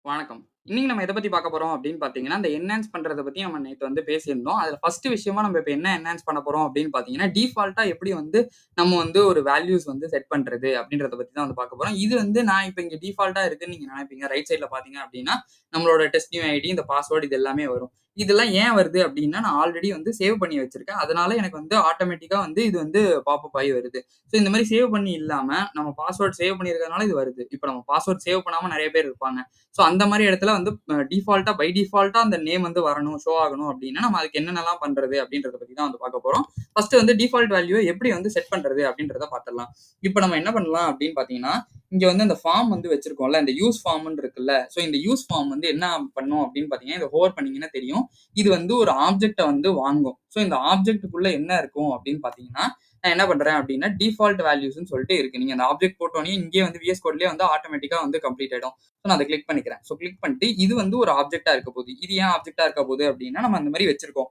வணக்கம். இன்னைக்கு நம்ம எத பத்தி பார்க்க போறோம் அப்படின்னு பார்த்தீங்கன்னா, அந்த என்ஹான்ஸ் பண்றத பத்தி நம்ம நேத்து வந்து பேசியிருந்தோம். அதுல ஃபர்ஸ்ட் விஷயமா நம்ம இப்ப என்ன என்ஹான்ஸ் பண்ண போறோம் அப்படின்னு பார்த்தீங்கன்னா, டிஃபால்ட்டா எப்படி வந்து நம்ம வந்து ஒரு வேல்யூஸ் வந்து செட் பண்றது அப்படின்றத பத்தி தான் வந்து பார்க்க போறோம். இது வந்து நான் இப்ப இங்க டிஃபால்ட்டா இருக்குன்னு நீங்க நினைப்பீங்க. ரைட் சைட்ல பார்த்தீங்க அப்படின்னா, நம்மளோட டெஸ்ட் நியூ ஐடி, இந்த பாஸ்வேர்ட் இது எல்லாமே வரும். இதெல்லாம் ஏன் வருது அப்படின்னா, நான் ஆல்ரெடி வந்து சேவ் பண்ணி வச்சிருக்கேன். அதனால எனக்கு வந்து ஆட்டோமேட்டிக்கா வந்து இது வந்து பாப்பப் ஆயி வருது. ஸோ இந்த மாரி சேவ் பண்ணி இல்லாம, நம்ம பாஸ்வேர்ட் சேவ் பண்ணியிருக்கிறதுனால இது வருது. இப்ப நம்ம பாஸ்வேர்ட் சேவ் பண்ணாம நெறைய பேர் இருப்பாங்க. ஸோ அந்த மாரி இடத்துல வந்து டிஃபால்ட்டா பை டிஃபால்ட்டா அந்த நேம் வந்து வரணும், ஷோ ஆகணும் அப்டின்னா, நம்ம அதுக்கு என்னென்னலாம் பண்றது அப்டின்றத பத்தி தான் வந்து பார்க்க போறோம். ஃபர்ஸ்ட் வந்து டிஃபால்ட் வேல்யூ எப்படி வந்து செட் பண்றது அப்டின்றத பார்த்துடலாம். இப்ப நம்ம என்ன பண்ணலாம் அப்டின்னு பார்த்தீங்கன்னா, இங்க வந்து அந்த ஃபார்ம் வந்து வச்சிருக்கோம்ல, இந்த யூஸ் ஃபார்ம்ன்னு இருக்குல்ல. ஸோ இந்த யூஸ் ஃபார்ம் வந்து என்ன பண்ணும் அப்டின்னு பார்த்தீங்கன்னா, இத ஹோவர் பண்ணீங்கன்னா தெரியும். இது வந்து ஒரு ஆப்ஜெக்ட்ட வந்து வாங்கும். ஸோ இந்த ஆப்ஜெக்ட்க்குள்ள என்ன இருக்கும் அப்டின்னு பார்த்தீங்கன்னா, நான் என்ன பண்றேன் அப்டின்னா, டிஃபால்ட் வேல்யூஸ்ன்னு சொல்லிட்டு இருக்கு. நீங்க அந்த ஆப்ஜெக்ட் போட்டோனே இங்கேயே வந்து விஎஸ் கோட்லயே வந்து ஆட்டோமேட்டிக்கா வந்து கம்ப்ளீட் ஆயிடும். ஸோ நான் அத கிளிக் பண்ணிக்கிறேன். ஸோ கிளிக் பண்ணிட்டு இது வந்து ஒரு ஆப்ஜெக்ட்டா இருக்க போகுது. இது ஏன் ஆப்ஜெக்ட்டா இருக்க போகுது அப்டின்னா, நம்ம அந்த மாரி வச்சிருக்கோம்.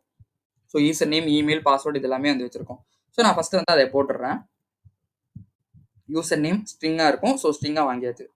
So user name, email, password இது எல்லாமே வந்து வச்சிருக்கோம். ஸோ நான் ஃபர்ஸ்ட் வந்து அத போட்டுடுறேன். யூசர் நேம் ஸ்ட்ரிங்கா இருக்கும். ஸோ ஸ்ட்ரிங்கா வாங்கியாச்சு.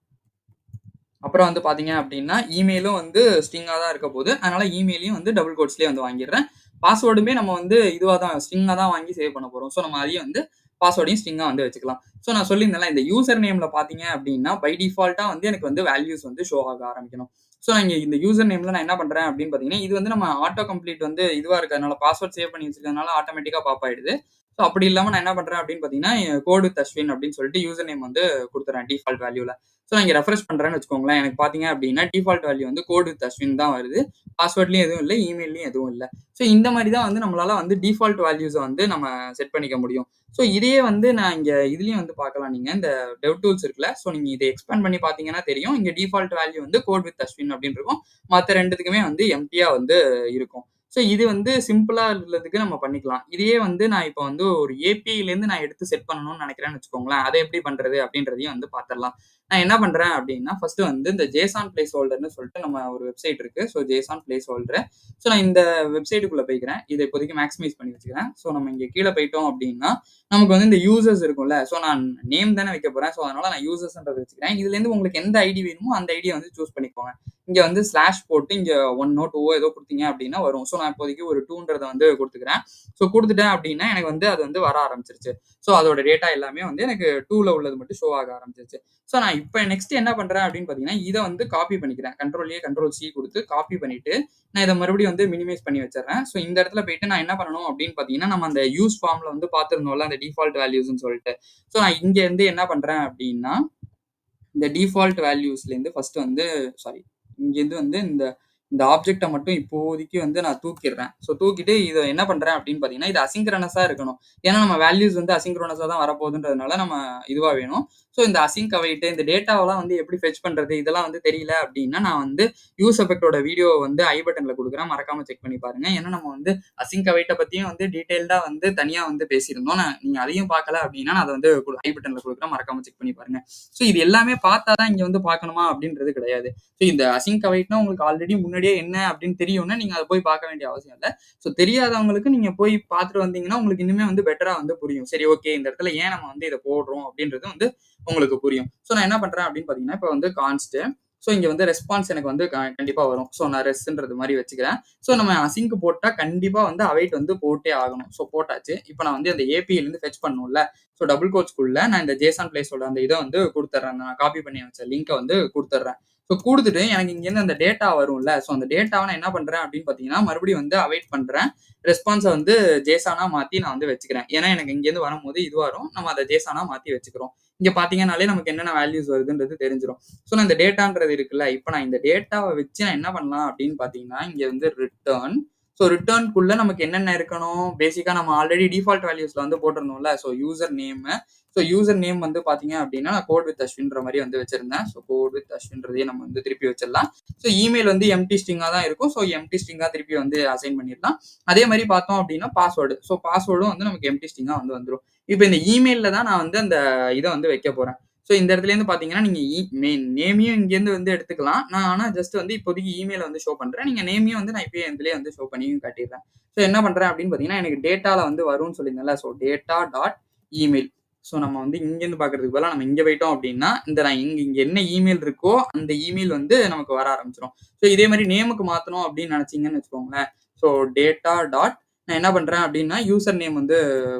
அப்புறம் வந்து பார்த்தீங்க அப்டின்னா, இமெயிலும் வந்து ஸ்ட்ரிங்கா தான் இருக்க போகுது. அதனால இமெயிலையும் வந்து டபுள் கோட்ஸ்லயே வந்து வாங்கிடுறேன். பாஸ்வேர்டுமே நம்ம வந்து இதுவா தான் ஸ்ட்ரிங்கா தான் வாங்கி சேவ் பண்ண போறோம். ஸோ நம்ம அதையும் வந்து பாஸ்வேர்டையும் ஸ்ட்ரிங்கா வந்து வச்சுக்கலாம். ஸோ நான் சொல்லியிருந்தேன்ல, இந்த யூசர் நேம்ல பார்த்தீங்க அப்டின்னா, பை டிஃபால்ட்டா வந்து எனக்கு வந்து வேல்யூஸ் வந்து ஷோ ஆக ஆரம்பிக்கணும். ஸோ நான் இங்க இந்த யூசர் நேம்ல நான் என்ன பண்றேன் அப்டின்னு பார்த்தீங்கன்னா, இது வந்து நம்ம ஆட்டோ கம்ப்ளீட் வந்து இதுவா இருக்கிறதுனால பாஸ்வேர்ட் சேவ் பண்ணி வச்சிருக்கிறதுனால ஆட்டோமேட்டிக்கா பாப் ஆயிடுது. ஸோ அப்படி இல்லாம நான் என்ன பண்றேன் அப்டின்னு பார்த்தீங்கன்னா, கோட் வித் அஸ்வின் அப்டின்னு சொல்லிட்டு யூசர் நேம் வந்து குடுத்துறேன் டிஃபால்ட் வேல்யூல. ஸோ நான் இங்க ரெஃப்ரெஷ் பண்றேன்னு வச்சுக்கோங்களேன். எனக்கு பார்த்தீங்க அப்டின்னா, டிஃபால்ட் வேல்யூ வந்து கோட் வித் அஸ்வின் தான் வருது. பாஸ்வேர்ட்லயும் எதுவும் இல்ல, இமெயில்லயும் எதுவும் இல்ல. ஸோ இந்த மாரி தான் வந்து நம்மளால வந்து டிஃபால்ட் வேல்யூஸ வந்து நம்ம செட் பண்ணிக்க முடியும். ஸோ இதையே வந்து நான் இங்க இதுலயும் வந்து பார்க்கலாம் நீங்க. இந்த டெவ் டூல்ஸ் இருக்குல்ல. ஸோ நீங்க இத எக்ஸ்பேண்ட் பண்ணி பார்த்தீங்கன்னா தெரியும். இங்க டிஃபால்ட் வேல்யூ வந்து கோட் வித் அஸ்வின் அப்டின்னு இருக்கும். மத்த 2த்துக்குமே வந்து எம்ப்டியா வந்து இருக்கும். ஸோ இது வந்து சிம்பிளா உள்ளதுக்கு நம்ம பண்ணிக்கலாம். இதையே வந்து நான் இப்ப வந்து ஒரு ஏபிஐலேருந்து நான் எடுத்து செட் பண்ணணும்னு நினைக்கிறேன்னு வச்சுக்கோங்களேன். அத எப்படி பண்றது அப்டின்றதையும் வந்து பார்த்துடலாம். நான் என்ன பண்றேன் அப்டின்னா, ஃபர்ஸ்ட் வந்து இந்த ஜேசான் பிளேஸ் ஹோல்டர்ன்னு சொல்லிட்டு நம்ம ஒரு வெப்சைட் இருக்கு. So JSON place holder. So நான் இந்த வெப்சைட்டுக்குள்ள போய்க்கிறேன். இத இப்போதைக்கு மேக்ஸிமைஸ் பண்ணி வச்சுக்கிறேன். ஸோ நம்ம இங்க கீழ போயிட்டோம் அப்டின்னா, நமக்கு வந்து இந்த யூசர்ஸ் இருக்கும்ல. ஸோ நான் நேம் தானே வைக்க போறேன். ஸோ அதனால நான் யூசர்ஸ்ன்றத வச்சுக்கிறேன். இதுலேருந்து உங்களுக்கு எந்த ஐடி வேணுமோ அந்த ஐடிய வந்து சூஸ் பண்ணிக்கோங்க. இங்க வந்து ஸ்லாஷ் போட்டு இங்க 1ஓ 2ஓ ஏதோ குடுத்தீங்க அப்டின்னா வரும். ஸோ நான் இப்போதைக்கு ஒரு 2ன்றத வந்து குடுத்துக்கிறேன். ஸோ குடுத்துட்டேன் அப்டின்னா எனக்கு வந்து அது வந்து வர ஆரம்பிச்சுருச்சு. ஸோ அதோட டேட்டா எல்லாமே வந்து எனக்கு 2ல உள்ளது மட்டும் ஷோ ஆக ஆரம்பிச்சுருச்சு. ஸோ நான் இப்ப நெக்ஸ்ட் என்ன பண்றேன் அப்படின்னு பார்த்தீங்கன்னா, இத வந்து காப்பி பண்ணிக்கிறேன். கண்ட்ரோல் ஏ, கண்ட்ரோல் சி குடுத்து காப்பி பண்ணிட்டு, நான் இத மறுபடியும் வந்து மினிமைஸ் பண்ணி வச்சுர்றேன். ஸோ இந்த இடத்துல போயிட்டு நான் என்ன பண்ணணும் அப்படின்னு பார்த்தீங்கன்னா, நம்ம அந்த யூஸ் ஃபார்ம்ல வந்து பார்த்திருந்தோம்ல, அந்த டிஃபால்ட் வேல்யூஸ்ன்னு சொல்லிட்டு. ஸோ நான் இங்க இருந்து என்ன பண்றேன் அப்படின்னா, இந்த டிஃபால்ட் வேல்யூஸ்லேருந்து ஃபர்ஸ்ட் வந்து சாரி இங்கேருந்து வந்து இந்த இந்த ஆப்ஜெக்ட்ட மட்டும் இப்போதைக்கு வந்து நான் தூக்கிடுறேன். ஸோ தூக்கிட்டு இத என்ன பண்றேன் அப்படின்னு பார்த்தீங்கன்னா, இது அசிங்க்ரனஸா இருக்கணும். ஏன்னா நம்ம வேல்யூஸ் வந்து அசிங்க்ரோனஸா தான் வரப்போகுதுன்றதுனால நம்ம இதுவா வேணும். ஸோ இந்த அசிங்க் அவைட் இந்த டேட்டாவெல்லாம் வந்து எப்படி ஃபெச் பண்றது இதெல்லாம் வந்து தெரியல அப்படின்னா, நான் வந்து யூஸ் எஃபெக்ட்டோட வீடியோ வந்து ஐ பட்டன்ல குடுக்குறேன். மறக்காம செக் பண்ணி பாருங்க. ஏன்னா நம்ம வந்து அசிங்க் அவைட்ட பத்தியும் வந்து டீடைல்டா வந்து தனியா வந்து பேசியிருந்தோம். நீங்க அதையும் பார்க்கல அப்படின்னா, நான் அத வந்து ஐ பட்டன்ல குடுக்குறேன். மறக்காம செக் பண்ணி பாருங்க. ஸோ இது எல்லாமே பார்த்தா தான் இங்க வந்து பார்க்கணுமா அப்படின்றது கிடையாது. ஸோ இந்த அசிங்க் அவைட்னா உங்களுக்கு ஆல்ரெடி முன்னாடியே என்ன அப்படின்னு தெரியும்னா, நீங்க அத போய் பார்க்க வேண்டிய அவசியம் இல்ல. ஸோ தெரியாதவங்களுக்கு நீங்க போய் பார்த்துட்டு வந்தீங்கன்னா, உங்களுக்கு இன்னுமே வந்து பெட்டரா வந்து புரியும். சரி ஓகே இந்த இடத்துல ஏன் நம்ம வந்து இத போடுறோம் அப்படின்றது வந்து உங்களுக்கு புரியும். ஸோ நான் என்ன பண்றேன் அப்படின்னு பார்த்தீங்கன்னா, இப்ப வந்து கான்ஸ்ட் ஸோ இங்க வந்து ரெஸ்பான்ஸ் எனக்கு வந்து கண்டிப்பா வரும். ஸோ நான் ரெஸ்ன்றது மாரி வச்சுக்கிறேன். ஸோ நம்ம அசிங்க் போட்டா கண்டிப்பா வந்து அவைட் வந்து போட்டே ஆகணும். ஸோ போட்டாச்சு. இப்ப நான் வந்து அந்த ஏபிஐல இருந்து ஃபெச் பண்ணணும்ல. ஸோ டபுள் கோட்ஸ்க்குள்ள நான் இந்த ஜேசன் பிளேஸோட அந்த இத வந்து குடுத்துர்றேன். நான் காப்பி பண்ணி வச்ச லிங்க்க வந்து குடுத்துர்றேன். ஸோ குடுத்துட்டு எனக்கு இங்கேருந்து அந்த டேட்டா வரும்ல. ஸோ அந்த டேட்டாவ நான் என்ன பண்றேன் அப்படின்னு பார்த்தீங்கன்னா, மறுபடியும் வந்து அவைட் பண்றேன். ரெஸ்பான்ஸ வந்து ஜேசனா மாத்தி நான் வந்து வச்சுக்கிறேன். ஏன்னா எனக்கு இங்கேருந்து வரும்போது இது வரும். நம்ம அத ஜேசனா மாத்தி வச்சுக்கிறோம். இங்க பார்த்தீங்கன்னாலே நமக்கு என்னென்ன வேல்யூஸ் வருதுன்றது தெரிஞ்சிரும். ஸோ நான் இந்த டேட்டான்றது இருக்குல்ல, இப்ப நான் இந்த டேட்டாவ வச்சு நான் என்ன பண்ணலாம் அப்படின்னு பார்த்தீங்கன்னா, இங்க வந்து ரிட்டர்ன் ஸோ ரிட்டர்ன்க்குள்ள நமக்கு என்னென்ன இருக்கணும், பேசிக்கா நம்ம ஆல்ரெடி டிஃபால்ட் வேல்யூஸ்ல வந்து போட்டிருந்தோம்ல. So user name so user name வந்து பார்த்தீங்க அப்படின்னா, நான் கோட் வித் அஸ்வின்ற மாரி வந்து வச்சிருந்தேன். ஸோ கோட் வித் அஸ்வின்றதையே நம்ம வந்து திருப்பி வச்சிடலாம். ஸோ இமெயில் வந்து எம்ப்டி ஸ்ட்ரிங்கா தான் இருக்கும். ஸோ எம்ப்டி ஸ்ட்ரிங்கா திருப்பி வந்து அசைன் பண்ணிடலாம். அதே மாரி பார்த்தோம் அப்படின்னா பாஸ்வேர்டு. ஸோ பாஸ்வேர்டும் வந்து நமக்கு எம்ப்டி ஸ்ட்ரிங்கா வந்து வந்துரும். இப்ப இந்த இமெயில்ல தான் நான் வந்து அந்த இத வந்து வைக்க போறேன். ஸோ இந்த இடத்துலேருந்து பார்த்தீங்கன்னா, நீங்க நேமையும் இங்கேருந்து வந்து எடுத்துக்கலாம். நான் ஆனா ஜஸ்ட் வந்து இப்போதைக்கு இமெயில வந்து ஷோ பண்றேன். நீங்க நேமையும் வந்து நான் இப்பயே இதுலயே வந்து ஷோ பண்ணியும் காட்டிடுறேன். ஸோ என்ன பண்றேன் அப்படின்னு பார்த்தீங்கன்னா, எனக்கு டேட்டால வந்து வரும்னு சொல்லியிருந்தேன்ல. So data dot email so நம்ம வந்து இங்கேருந்து பார்க்கறதுக்கு பதிலா நம்ம இங்க போயிட்டோம் அப்படின்னா, நான் இங்க என்ன இமெயில் இருக்கோ, அந்த இமெயில் வந்து நமக்கு வர ஆரம்பிச்சுரும். ஸோ இதே மாரி நேமுக்கு மாத்தணும் அப்படின்னு நினைச்சீங்கன்னு வச்சுக்கோங்களேன். ஸோ டேட்டா டாட் நான் என்ன பண்றேன் அப்படின்னா, யூசர் நேம் வந்து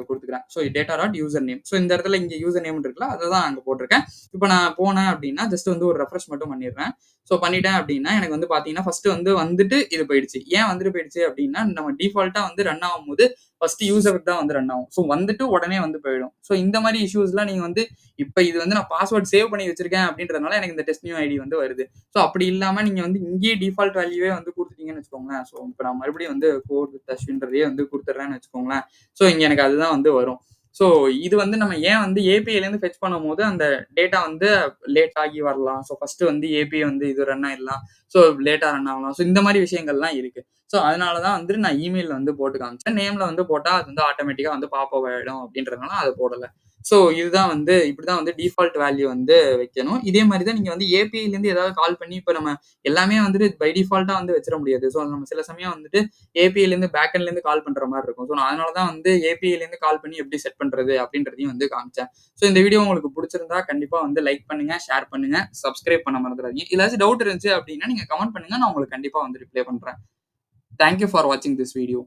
குடுத்துக்கிறேன். So data dot user name. So இந்த இடத்துல இங்க யூசர் நேம்னு இருக்குல்ல, அத தான் அங்க போட்டிருக்கேன். இப்ப நான் போனேன் அப்படின்னா, ஜஸ்ட் வந்து ஒரு ரெஃப்ரெஷ் மட்டும் பண்ணிடுறேன். ஸோ பண்ணிட்டேன் அப்படின்னா, எனக்கு வந்து பார்த்தீங்கன்னா, ஃபர்ஸ்ட் வந்து வந்துட்டு போயிடுச்சு. ஏன் வந்துட்டு போயிடுச்சு அப்படின்னா, நம்ம டிஃபால்ட்டா வந்து ரன் ஆகும்போது ஃபர்ஸ்ட் யூசருக்கு தான் வந்து ரன் ஆகும். ஸோ வந்துட்டு உடனே வந்து போயிடும். ஸோ இந்த மாதிரி இஷ்யூஸ்லாம் நீங்க வந்து இப்ப இது வந்து நான் பாஸ்வேர்ட் சேவ் பண்ணி வச்சிருக்கேன் அப்படின்றதுனால எனக்கு இந்த டெஸ்ட் நியூ ஐடி வந்து வருது. ஸோ அப்படி இல்லாம நீங்க வந்து இங்கேயே டிஃபால்ட் வேல்யூவே வந்து குடுத்துட்டீங்கன்னு வச்சுக்கோங்களேன். ஸோ இப்ப நான் மறுபடியும் வந்து கோட் வித் அஸ்வின்றதையே வந்து குடுத்துடுறேன்னு வச்சுக்கோங்களேன். ஸோ இங்க எனக்கு அதுதான் வந்து வரும். ஸோ இது வந்து நம்ம ஏன் வந்து ஏபிஐலேருந்து ஃபெச் பண்ணும்போது அந்த டேட்டா வந்து லேட் ஆகி வரலாம். ஸோ ஃபர்ஸ்ட் வந்து ஏபிஐ வந்து இது ரன் ஆயிடலாம். ஸோ லேட்டா ரன் ஆகலாம். ஸோ இந்த மாதிரி விஷயங்கள்லாம் இருக்கு. ஸோ அதனால தான் வந்து நான் இமெயில் வந்து போட்டு காமிச்சேன். நேம்ல வந்து போட்டா அது வந்து ஆட்டோமேட்டிக்கா வந்து பாப் அப் ஆயிடும் அப்படின்றதுனால அதை போடல. ஸோ இதுதான் வந்து இப்படிதான் வந்து டிஃபால்ட் வேல்யூ வந்து வைக்கணும். இதே மாதிரி தான் நீங்க வந்து ஏபிஐலேருந்து ஏதாவது கால் பண்ணி இப்ப நம்ம எல்லாமே வந்துட்டு பை டிஃபால்ட்டா வந்து வச்சிட முடியாது. ஸோ நம்ம சில சமயம் வந்துட்டு ஏபிஐலேருந்து பேக்எண்ட்லேருந்து கால் பண்ற மாதிரி இருக்கும். ஸோ நான் அதனால தான் வந்து ஏபிஐலேருந்து கால் பண்ணி எப்படி செட் பண்றது அப்படின்றதையும் வந்து காமிச்சேன். ஸோ இந்த வீடியோ உங்களுக்கு பிடிச்சிருந்தா கண்டிப்பா வந்து லைக் பண்ணுங்க, ஷேர் பண்ணுங்க, சப்ஸ்கிரைப் பண்ண மறந்துடாதீங்க. ஏதாச்சும் டவுட் இருந்துச்சு அப்படின்னா நீங்க கமெண்ட் பண்ணுங்க. நான் உங்களுக்கு கண்டிப்பா வந்து ரிப்ளை பண்றேன். Thank you for watching this video.